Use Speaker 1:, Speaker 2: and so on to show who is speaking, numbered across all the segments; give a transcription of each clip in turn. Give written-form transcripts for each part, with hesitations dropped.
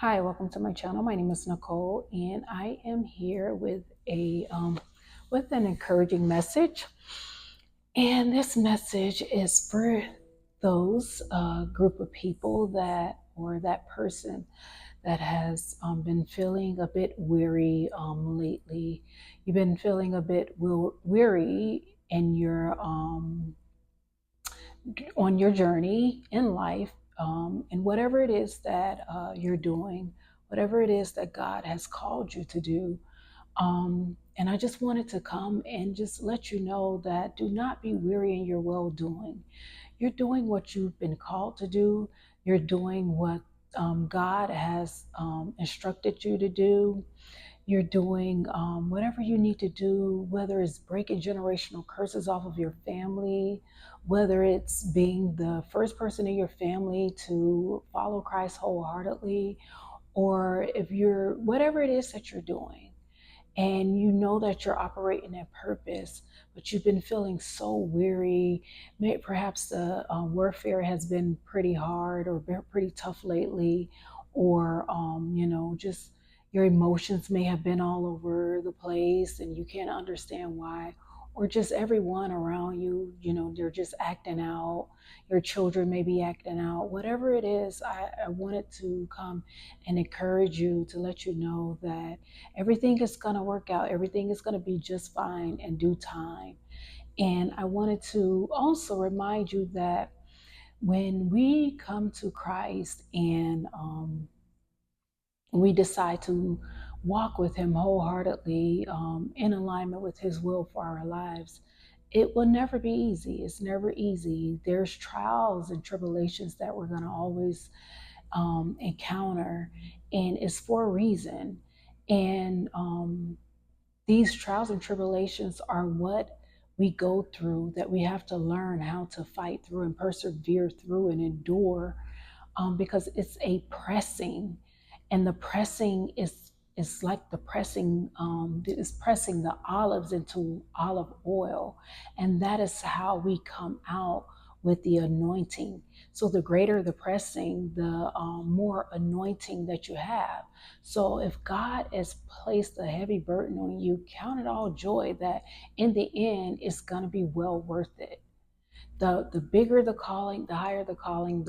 Speaker 1: Hi, welcome to my channel. My name is Nicole, and I am here with an encouraging message. And this message is for those group of people that person that has been feeling a bit weary lately. You've been feeling a bit weary in your on your journey in life, and whatever it is that you're doing, whatever it is that God has called you to do. And I just wanted to come and just let you know that do not be weary in your well doing. You're doing what you've been called to do. You're doing what God has instructed you to do. You're doing whatever you need to do, whether it's breaking generational curses off of your family, whether it's being the first person in your family to follow Christ wholeheartedly, or if you're whatever it is that you're doing and you know that you're operating in purpose, but you've been feeling so weary. Perhaps the warfare has been pretty hard or been pretty tough lately, or just your emotions may have been all over the place and you can't understand why, or just everyone around you, they're just acting out. Your children may be acting out. Whatever it is, I wanted to come and encourage you to let you know that everything is going to work out. Everything is going to be just fine in due time. And I wanted to also remind you that when we come to Christ and we decide to walk with Him wholeheartedly, in alignment with His will for our lives, it will never be easy. It's never easy. There's trials and tribulations that we're going to always encounter, and it's for a reason. And these trials and tribulations are what we go through, that we have to learn how to fight through and persevere through and endure, because it's a pressing, and the pressing is like the pressing is pressing the olives into olive oil, and that is how we come out with the anointing. So the greater the pressing, the more anointing that you have. So if God has placed a heavy burden on you, count it all joy that in the end it's going to be well worth it. The bigger the calling, the higher the calling,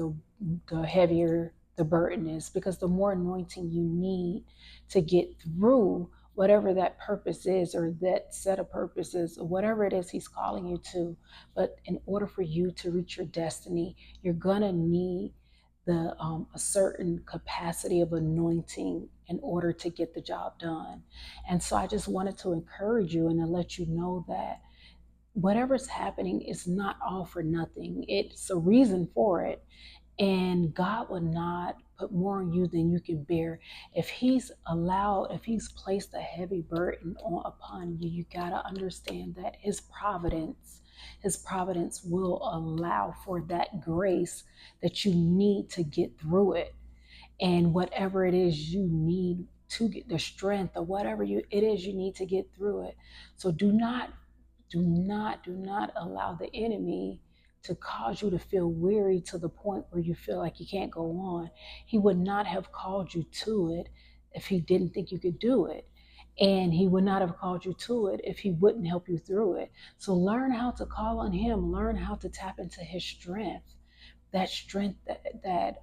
Speaker 1: the heavier the burden is, because the more anointing you need to get through whatever that purpose is, or that set of purposes, or whatever it is He's calling you to. But in order for you to reach your destiny, you're gonna need the a certain capacity of anointing in order to get the job done. And so I just wanted to encourage you and to let you know that whatever's happening is not all for nothing. It's a reason for it. And God will not put more on you than you can bear. If He's placed a heavy burden upon you, you got to understand that His providence will allow for that grace that you need to get through it. And whatever it is you need to get the strength, or whatever it is you need to get through it. So do not allow the enemy to cause you to feel weary to the point where you feel like you can't go on. He would not have called you to it if He didn't think you could do it. And He would not have called you to it if He wouldn't help you through it. So learn how to call on Him, learn how to tap into His strength, that strength, that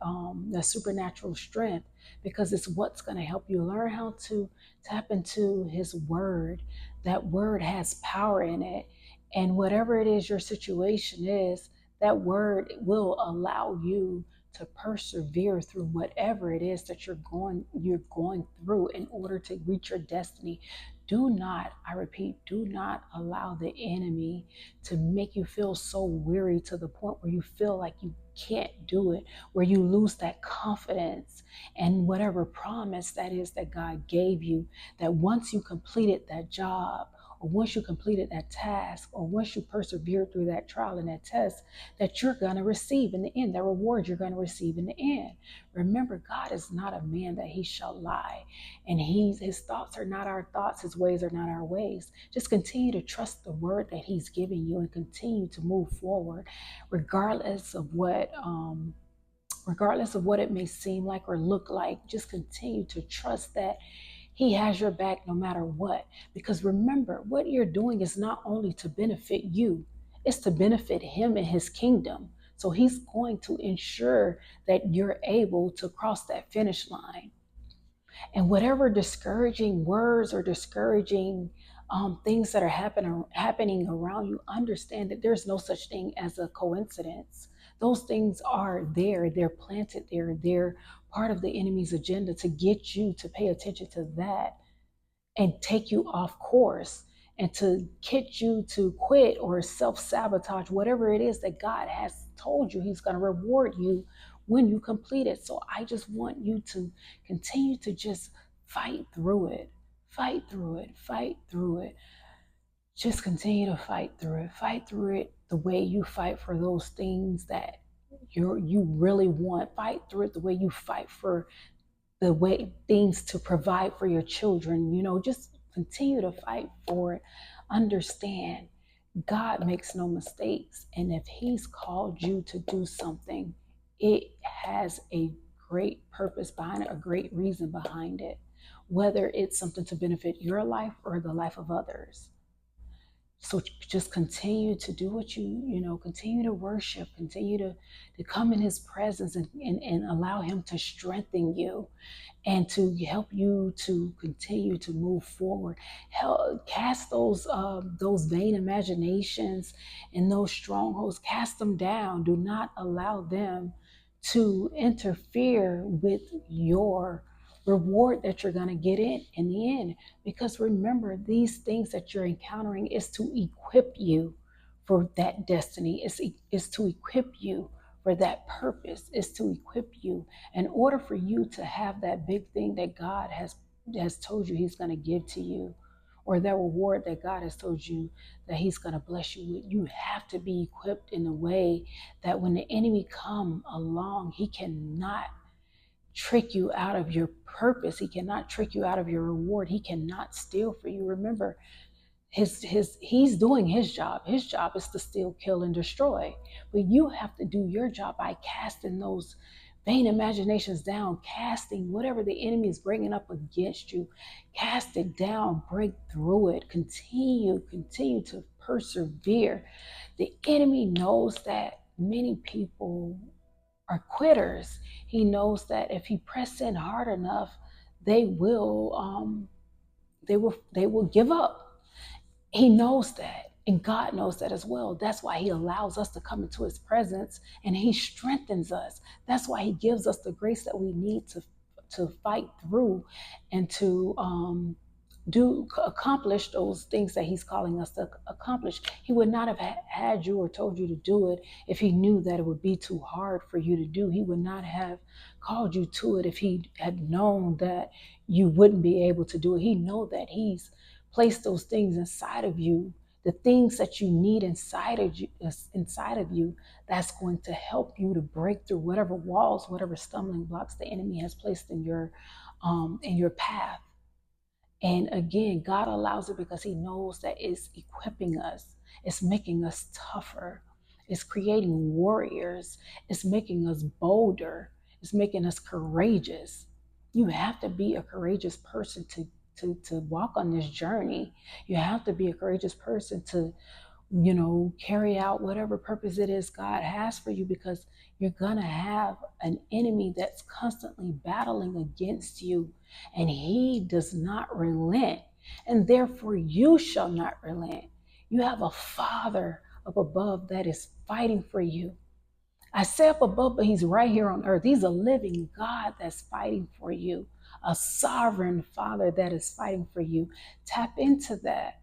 Speaker 1: supernatural strength, because it's what's going to help you. Learn how to tap into His word. That word has power in it, and whatever it is your situation is, that word will allow you to persevere through whatever it is that you're going through in order to reach your destiny. Do not, I repeat, do not allow the enemy to make you feel so weary to the point where you feel like you can't do it, where you lose that confidence and whatever promise that is that God gave you, that once you completed that job, or once you completed that task, or once you persevered through that trial and that test, that you're going to receive in the end, that reward you're going to receive in the end. Remember, God is not a man that He shall lie, and His thoughts are not our thoughts, His ways are not our ways. Just continue to trust the word that He's giving you and continue to move forward, regardless of what regardless of what it may seem like or look like, just continue to trust that he has your back no matter what. Because remember, what you're doing is not only to benefit you, it's to benefit him and his kingdom. So he's going to ensure that you're able to cross that finish line. And whatever discouraging words or discouraging things that are happening around you, understand that there's no such thing as a coincidence. Those things are there, they're planted there, they're part of the enemy's agenda to get you to pay attention to that and take you off course and to get you to quit or self-sabotage whatever it is that God has told you he's going to reward you when you complete it. So I just want you to continue to just fight through it. Fight through it. Fight through it. Just continue to fight through it. Fight through it the way you fight for those things that you really want. Fight through it the way you fight for the way things to provide for your children. Just continue to fight for it. Understand, God makes no mistakes, and if he's called you to do something, it has a great purpose behind it, a great reason behind it, whether it's something to benefit your life or the life of others. So just continue to do what continue to worship, continue to come in his presence, and allow him to strengthen you and to help you to continue to move forward. Cast those vain imaginations and those strongholds. Cast them down. Do not allow them to interfere with your reward that you're going to get in the end. Because remember, these things that you're encountering is to equip you for that destiny. Is to equip you for that purpose, is to equip you in order for you to have that big thing that God has told you he's going to give to you, or that reward that God has told you that he's going to bless you with. You have to be equipped in a way that when the enemy come along, he cannot trick you out of your purpose. He cannot trick you out of your reward. He cannot steal for you. Remember, he's doing his job. His job is to steal, kill, and destroy. But you have to do your job by casting those vain imaginations down, casting whatever the enemy is bringing up against you. Cast it down, break through it, continue to persevere. The enemy knows that many people are quitters. He knows that if he press in hard enough, they will give up. He knows that, and God knows that as well. That's why he allows us to come into his presence, and he strengthens us. That's why he gives us the grace that we need to fight through and to accomplish those things that he's calling us to accomplish. He would not have had you or told you to do it if he knew that it would be too hard for you to do. He would not have called you to it if he had known that you wouldn't be able to do it. He know that he's placed those things inside of you, the things that you need inside of you, that's going to help you to break through whatever walls, whatever stumbling blocks the enemy has placed in your path. And again, God allows it because he knows that it's equipping us. It's making us tougher. It's creating warriors. It's making us bolder. It's making us courageous. You have to be a courageous person to walk on this journey. You have to be a courageous person to carry out whatever purpose it is God has for you, because you're going to have an enemy that's constantly battling against you, and he does not relent, and therefore you shall not relent. You have a Father up above that is fighting for you. I say up above, but he's right here on earth. He's a living God that's fighting for you, a sovereign Father that is fighting for you. Tap into that.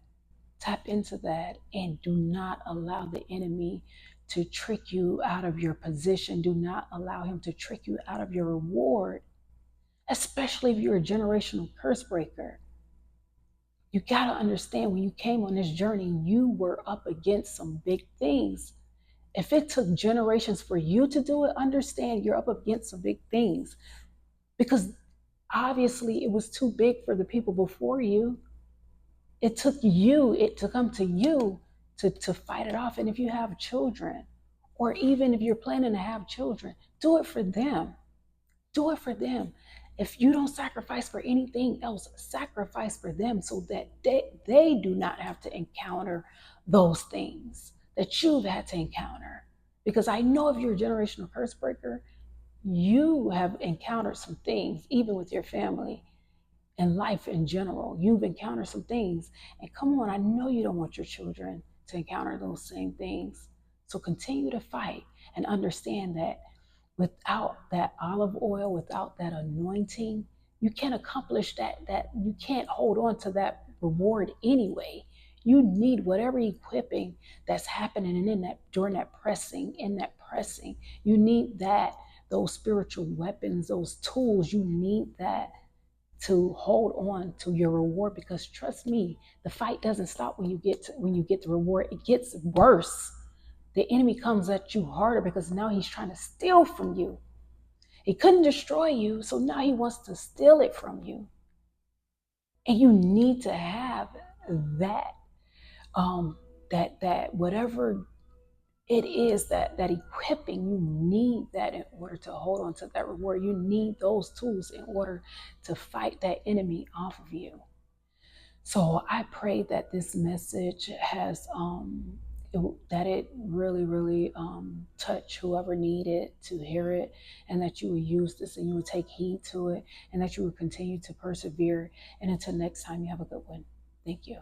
Speaker 1: Tap into that, and do not allow the enemy to trick you out of your position. Do not allow him to trick you out of your reward, especially if you're a generational curse breaker. You got to understand, when you came on this journey, you were up against some big things. If it took generations for you to do it, understand you're up against some big things, because obviously it was too big for the people before you. It took it to come to you to fight it off. And if you have children Or even if you're planning to have children, do it for them. Do it for them. If you don't sacrifice for anything else, sacrifice for them so that they do not have to encounter those things that you've had to encounter. Because I know if you're a generational curse breaker, you have encountered some things, even with your family and life in general. You've encountered some things. And come on, I know you don't want your children to encounter those same things. So continue to fight and understand that without that olive oil, without that anointing, you can't accomplish that you can't hold on to that reward anyway. You need whatever equipping that's happening, and in that during that pressing, in that pressing, you need that, those spiritual weapons, those tools, you need that to hold on to your reward. Because trust me, the fight doesn't stop when you get the reward. It gets worse. The enemy comes at you harder because now he's trying to steal from you. He couldn't destroy you, so now he wants to steal it from you. And you need to have that, that whatever it is, that equipping, you need that in order to hold on to that reward. You need those tools in order to fight that enemy off of you. So I pray that this message has that it really, really touch whoever needed to hear it, and that you will use this and you will take heed to it, and that you will continue to persevere. And until next time, you have a good one. Thank you.